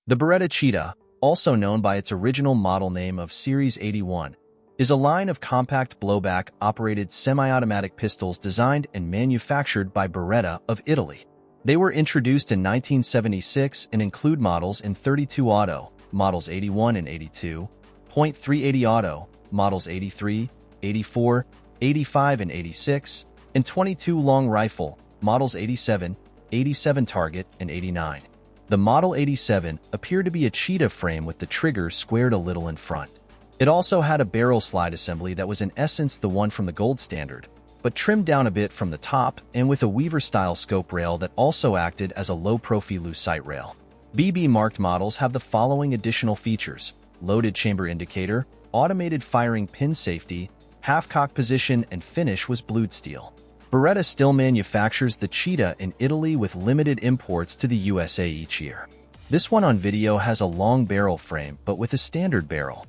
The Beretta Cheetah, also known by its original model name of Series 81, is a line of compact blowback-operated semi-automatic pistols designed and manufactured by Beretta of Italy. They were introduced in 1976 and include models in .32 Auto, models 81 and 82, .380 Auto, models 83, 84, 85 and 86, and 22 Long Rifle, models 87, 87 Target, and 89. The Model 87 appeared to be a cheetah frame with the trigger squared a little in front. It also had a barrel slide assembly that was in essence the one from the gold standard, but trimmed down a bit from the top and with a Weaver-style scope rail that also acted as a low-profile sight rail. BB-marked models have the following additional features: loaded chamber indicator, automated firing pin safety, half-cock position, and finish was blued steel. Beretta still manufactures the Cheetah in Italy with limited imports to the USA each year. This one on video has a long barrel frame but with a standard barrel.